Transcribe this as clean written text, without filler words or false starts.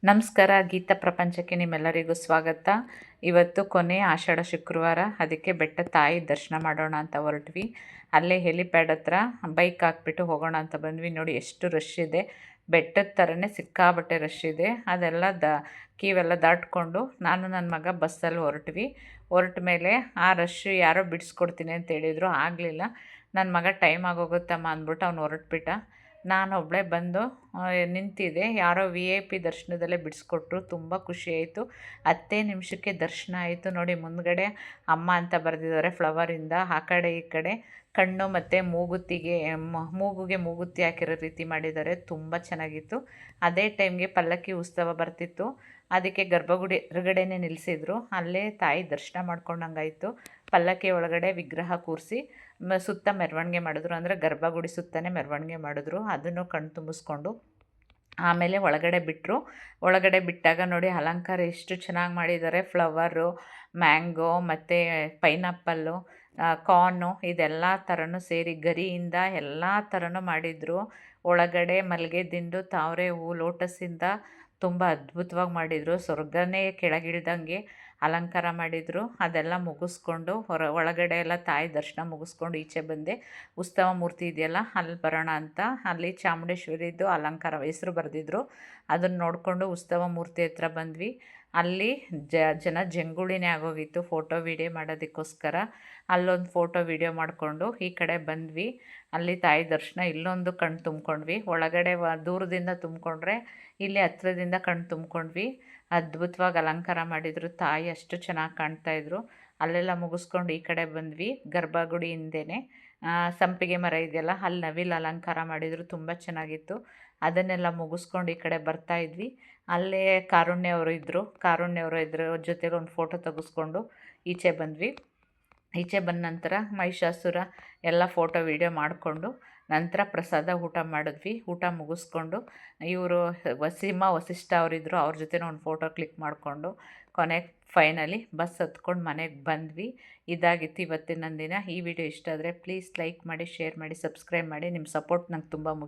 ನಮಸ್ಕಾರ, ಗೀತಾ ಪ್ರಪಂಚಕ್ಕೆ ನಿಮ್ಮೆಲ್ಲರಿಗೂ ಸ್ವಾಗತ. ಇವತ್ತು ಕೊನೆ ಆಷಾಢ ಶುಕ್ರವಾರ, ಅದಕ್ಕೆ ಬೆಟ್ಟ ತಾಯಿ ದರ್ಶನ ಮಾಡೋಣ ಅಂತ ಹೊರಟ್ವಿ. ಅಲ್ಲೇ ಹೆಲಿಪ್ಯಾಡ್ ಹತ್ರ ಬೈಕ್ ಹಾಕ್ಬಿಟ್ಟು ಹೋಗೋಣ ಅಂತ ಬಂದ್ವಿ. ನೋಡಿ ಎಷ್ಟು ರಶ್ ಇದೆ, ಬೆಟ್ಟದ ಥರನೇ ಸಿಕ್ಕಾಬಟ್ಟೆ ರಶ್ ಇದೆ. ಅದೆಲ್ಲ ಕ್ಯೂವೆಲ್ಲ ದಾಟ್ಕೊಂಡು ನಾನು ನನ್ನ ಮಗ ಬಸ್ಸಲ್ಲಿ ಹೊರಟ ಮೇಲೆ ಆ ರಶ್ ಯಾರೋ ಬಿಡಿಸ್ಕೊಡ್ತೀನಿ ಅಂತ ಹೇಳಿದರು. ಆಗಲಿಲ್ಲ. ನನ್ನ ಮಗ ಟೈಮ್ ಆಗೋಗುತ್ತಮ್ಮ ಅಂದ್ಬಿಟ್ಟು ಅವ್ನು ಹೊರಟ್ಬಿಟ್ಟ. ನಾನು ಒಬ್ಬಳೇ ಬಂದು ನಿಂತಿದ್ದೆ. ಯಾರೋ VIP ದರ್ಶನದಲ್ಲೇ ಬಿಡಿಸ್ಕೊಟ್ರು. ತುಂಬ ಖುಷಿಯಾಯಿತು. 10 ನಿಮಿಷಕ್ಕೆ ದರ್ಶನ ಆಯಿತು. ನೋಡಿ, ಮುಂದ್ಗಡೆ ಅಮ್ಮ ಅಂತ ಬರೆದಿದ್ದಾರೆ ಫ್ಲವರಿಂದ. ಆ ಕಡೆ ಈ ಕಡೆ ಕಣ್ಣು ಮತ್ತು ಮೂಗುಗೆ ಮೂಗುತಿ ಹಾಕಿರೋ ರೀತಿ ಮಾಡಿದ್ದಾರೆ. ತುಂಬ ಚೆನ್ನಾಗಿತ್ತು. ಅದೇ ಟೈಮ್ಗೆ ಪಲ್ಲಕ್ಕಿ ಉತ್ಸವ ಬರ್ತಿತ್ತು. ಅದಕ್ಕೆ ಗರ್ಭಗುಡಿ ಹೊರಗಡೆನೇ ನಿಲ್ಲಿಸಿದ್ರು. ಅಲ್ಲೇ ತಾಯಿ ದರ್ಶನ ಮಾಡ್ಕೊಂಡಂಗಾಯಿತು. ಪಲ್ಲಕ್ಕಿ ಒಳಗಡೆ ವಿಗ್ರಹ ಕೂರಿಸಿ ಸುತ್ತ ಮೆರವಣಿಗೆ ಮಾಡಿದ್ರು. ಅಂದರೆ ಗರ್ಭಗುಡಿ ಸುತ್ತನೇ ಮೆರವಣಿಗೆ ಮಾಡಿದ್ರು. ಅದನ್ನು ಕಣ್ಣು ತುಂಬಿಸ್ಕೊಂಡು ಆಮೇಲೆ ಒಳಗಡೆ ಬಿಟ್ಟರು. ಒಳಗಡೆ ಬಿಟ್ಟಾಗ ನೋಡಿ ಅಲಂಕಾರ ಎಷ್ಟು ಚೆನ್ನಾಗಿ ಮಾಡಿದ್ದಾರೆ. ಫ್ಲವರು, ಮ್ಯಾಂಗೋ ಮತ್ತು ಪೈನಾಪಲ್ಲು, ಕಾರ್ನು, ಇದೆಲ್ಲ ಥರನೂ ಸೇರಿ ಗರಿಯಿಂದ ಎಲ್ಲ ಥರನೂ ಮಾಡಿದರು. ಒಳಗಡೆ ಮಲ್ಲಿಗೆ ದಿಂಡು, ತಾವರೆ ಹೂವು, ಲೋಟಸ್ಸಿಂದ ತುಂಬ ಅದ್ಭುತವಾಗಿ ಮಾಡಿದರು. ಸ್ವರ್ಗನೇ ಕೆಳಗಿಳ್ದಂಗೆ ಅಲಂಕಾರ ಮಾಡಿದರು. ಅದೆಲ್ಲ ಮುಗಿಸ್ಕೊಂಡು ಒಳಗಡೆ ಎಲ್ಲ ತಾಯಿ ದರ್ಶನ ಮುಗಿಸ್ಕೊಂಡು ಈಚೆ ಬಂದೆ. ಉತ್ಸವ ಮೂರ್ತಿ ಇದೆಯಲ್ಲ, ಅಲ್ಲಿ ಬರೋಣ ಅಂತ. ಅಲ್ಲಿ ಚಾಮುಂಡೇಶ್ವರಿದು ಅಲಂಕಾರ ಹೆಸರು ಬರೆದಿದ್ರು. ಅದನ್ನು ನೋಡಿಕೊಂಡು ಉತ್ಸವ ಮೂರ್ತಿ ಹತ್ರ ಬಂದ್ವಿ. ಅಲ್ಲಿ ಜನ ಜಂಗುಳಿನೇ ಆಗೋಗಿತ್ತು ಫೋಟೋ ವೀಡಿಯೋ ಮಾಡೋದಕ್ಕೋಸ್ಕರ. ಅಲ್ಲೊಂದು ಫೋಟೋ ವೀಡಿಯೋ ಮಾಡಿಕೊಂಡು ಈ ಕಡೆ ಬಂದ್ವಿ. ಅಲ್ಲಿ ತಾಯಿ ದರ್ಶನ ಇಲ್ಲೊಂದು ಕಣ್ಣು ತುಂಬ್ಕೊಂಡ್ವಿ. ಒಳಗಡೆ ದೂರದಿಂದ ತುಂಬಿಕೊಂಡ್ರೆ ಇಲ್ಲಿ ಹತ್ರದಿಂದ ಕಣ್ಣು ತುಂಬ್ಕೊಂಡ್ವಿ. ಅದ್ಭುತವಾಗಿ ಅಲಂಕಾರ ಮಾಡಿದರು. ತಾಯಿ ಅಷ್ಟು ಚೆನ್ನಾಗಿ ಕಾಣ್ತಾಯಿದ್ರು. ಅಲ್ಲೆಲ್ಲ ಮುಗಿಸ್ಕೊಂಡು ಈ ಕಡೆ ಬಂದ್ವಿ. ಗರ್ಭಗುಡಿ ಹಿಂದೆಯೇ ಸಂಪಿಗೆ ಮರ ಇದೆಯಲ್ಲ, ಅಲ್ಲಿ ನವಿಲು ಅಲಂಕಾರ ಮಾಡಿದರು. ತುಂಬ ಚೆನ್ನಾಗಿತ್ತು. ಅದನ್ನೆಲ್ಲ ಮುಗಿಸ್ಕೊಂಡು ಈ ಕಡೆ ಬರ್ತಾಯಿದ್ವಿ. ಅಲ್ಲೇ ಕಾರುಣ್ಯವರು ಇದ್ದರು. ಅವ್ರ ಜೊತೆಗೆ ಒಂದು ಫೋಟೋ ತೆಗೆಸ್ಕೊಂಡು ಈಚೆ ಬಂದ್ವಿ. ಈಚೆ ಬಂದ ನಂತರ ಮಹಿಷಾಸುರ ಎಲ್ಲ ಫೋಟೋ ವೀಡಿಯೋ ಮಾಡಿಕೊಂಡು ನಂತರ ಪ್ರಸಾದ ಊಟ ಮಾಡಿದ್ವಿ. ಊಟ ಮುಗಿಸ್ಕೊಂಡು ಇವರು ವಸಿಷ್ಠ ಅವರಿದ್ದರು. ಅವ್ರ ಜೊತೆ ಒಂದು ಫೋಟೋ ಕ್ಲಿಕ್ ಮಾಡಿಕೊಂಡು ಕೊನೆಗೆ ಫೈನಲಿ ಬಸ್ ಹತ್ಕೊಂಡು ಮನೆಗೆ ಬಂದ್ವಿ. ಇದಾಗಿತ್ತು ಇವತ್ತಿನ ದಿನ. ಈ ವಿಡಿಯೋ ಇಷ್ಟ ಆದರೆ ಪ್ಲೀಸ್ ಲೈಕ್ ಮಾಡಿ, ಶೇರ್ ಮಾಡಿ, ಸಬ್ಸ್ಕ್ರೈಬ್ ಮಾಡಿ. ನಿಮ್ಮ ಸಪೋರ್ಟ್ ನಂಗೆ ತುಂಬ ಮುಖ್ಯ.